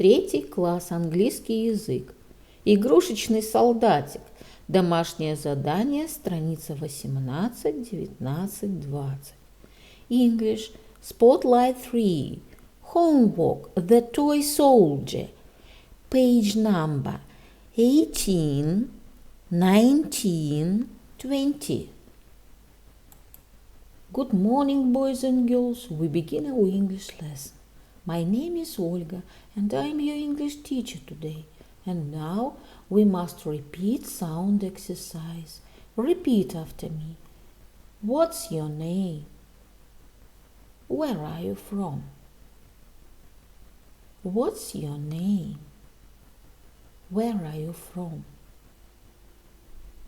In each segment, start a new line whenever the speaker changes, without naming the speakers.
3 класс, английский язык. Игрушечный солдатик. Домашнее задание, страница 18, 19, 20. English, Spotlight 3. Homework, The Toy Soldier. Page number 18, 19, 20. Good morning, boys and girls. We begin our English lesson. My name is Olga, and I am your English teacher today. And now we must repeat sound exercise. Repeat after me. What's your name? Where are you from? What's your name? Where are you from?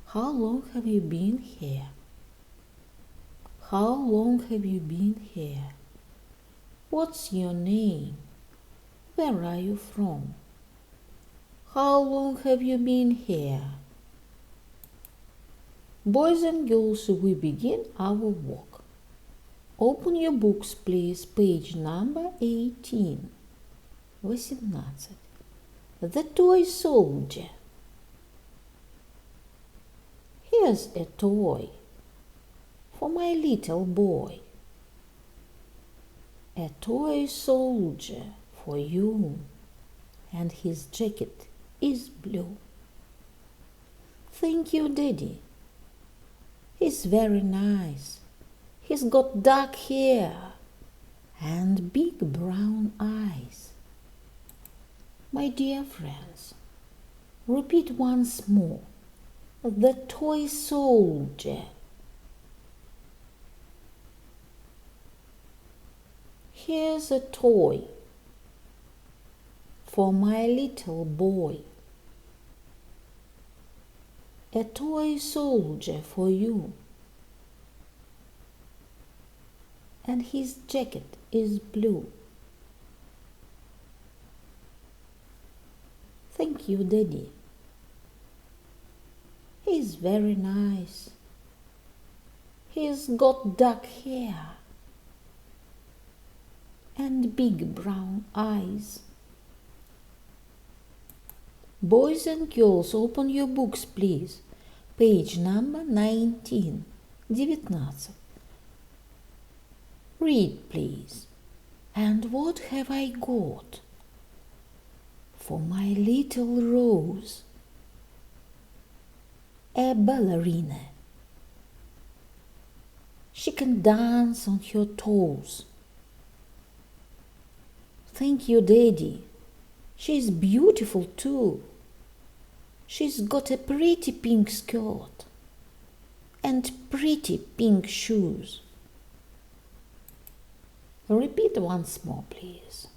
How long have you been here? How long have you been here? What's your name? Where are you from? How long have you been here? Boys and girls, we begin our walk. Open your books, please. Page number 18. 18. The Toy Soldier. Here's a toy for my little boy. A toy soldier for you, and his jacket is blue. Thank you, Daddy. He's very nice. He's got dark hair and big brown eyes. My dear friends, repeat once more. The toy soldier. Here's a toy for my little boy. A toy soldier for you, and his jacket is blue. Thank you, Daddy. He's very nice. He's got dark hair and big brown eyes. Boys and girls, open your books, please. Page number 19. 19. Read, please. And what have I got? For my little Rose, a ballerina. She can dance on her toes. Thank you, Daddy. She's beautiful too. She's got a pretty pink skirt and pretty pink shoes. Repeat once more, please.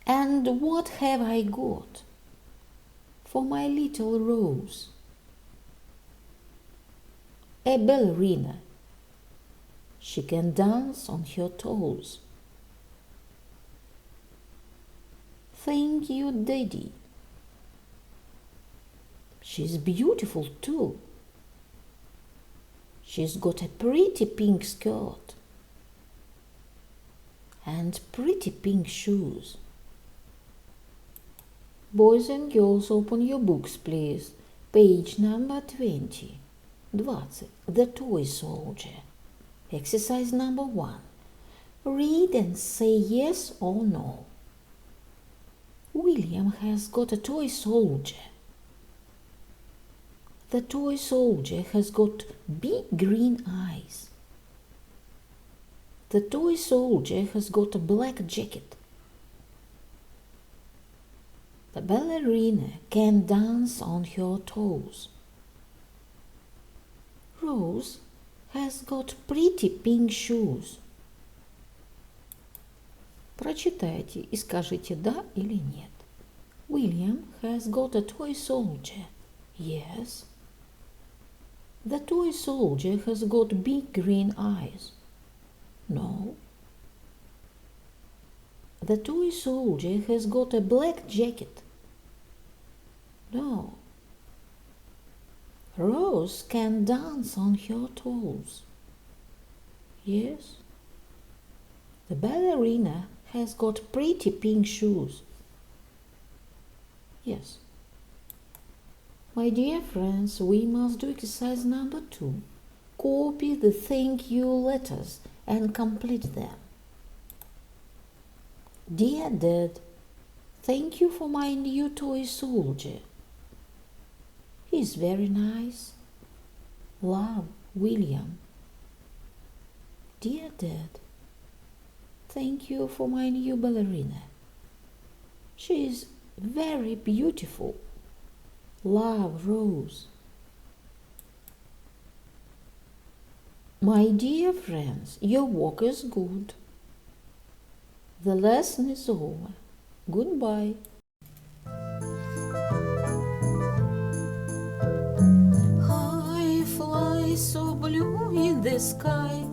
And what have I got for my little Rose? A ballerina. She can dance on her toes. Thank you, Daddy. She's beautiful too. She's got a pretty pink skirt and pretty pink shoes. Boys and girls, open your books, please. Page number 20. 20. The Toy Soldier. Exercise number 1. Read and say yes or no. William has got a toy soldier. The toy soldier has got big green eyes. The toy soldier has got a black jacket. The ballerina can dance on her toes. Rose has got pretty pink shoes. Прочитайте и скажите да или нет. William has got a toy soldier. Yes. The toy soldier has got big green eyes. No. The toy soldier has got a black jacket. No. Rose can dance on her toes. Yes. The ballerina has got pretty pink shoes. Yes. My dear friends, we must do exercise number 2. Copy the thank you letters and complete them. Dear Dad, thank you for my new toy soldier. He's very nice. Love, William. Dear Dad, thank you for my new ballerina. She is very beautiful. Love, Rose. My dear friends, your work is good. The lesson is over. Goodbye. I fly so blue in the sky.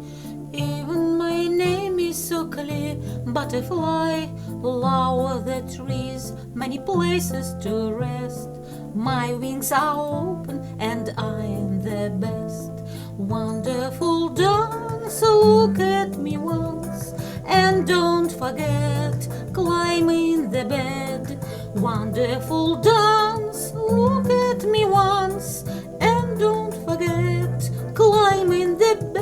Even my name is so clear. Butterfly, lower the trees, many places to rest. My wings are open and I am the best. Wonderful dance, look at me once, and don't forget, climb in the bed. Wonderful dance, look at me once, and don't forget, climb in the bed.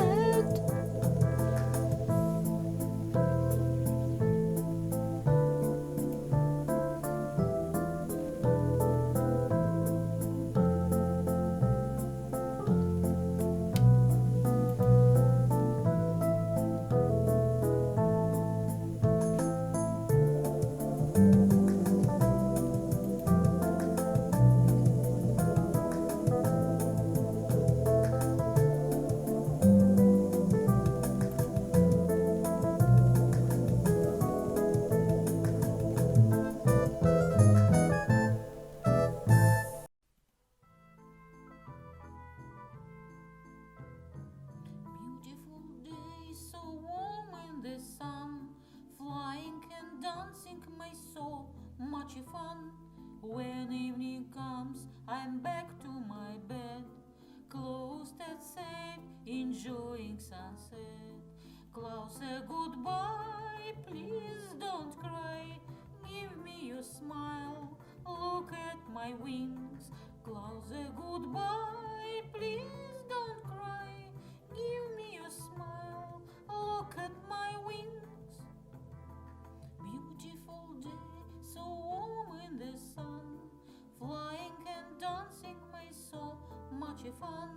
Much fun. When evening comes, I'm back to my bed, closed and safe, enjoying sunset. Closer, goodbye, please don't cry. Give me your smile, look at my wings. Closer, goodbye, please don't cry. Give me your smile, look at my wings. Beautiful day, so warm in the sun, flying and dancing makes so much fun.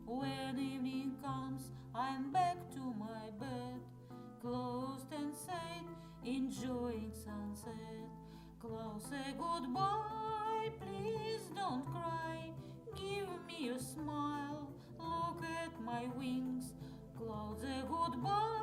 When evening comes, I'm back to my bed, closed and safe, enjoying sunset. Close, say goodbye, please don't cry. Give me a smile, look at my wings. Close, say goodbye.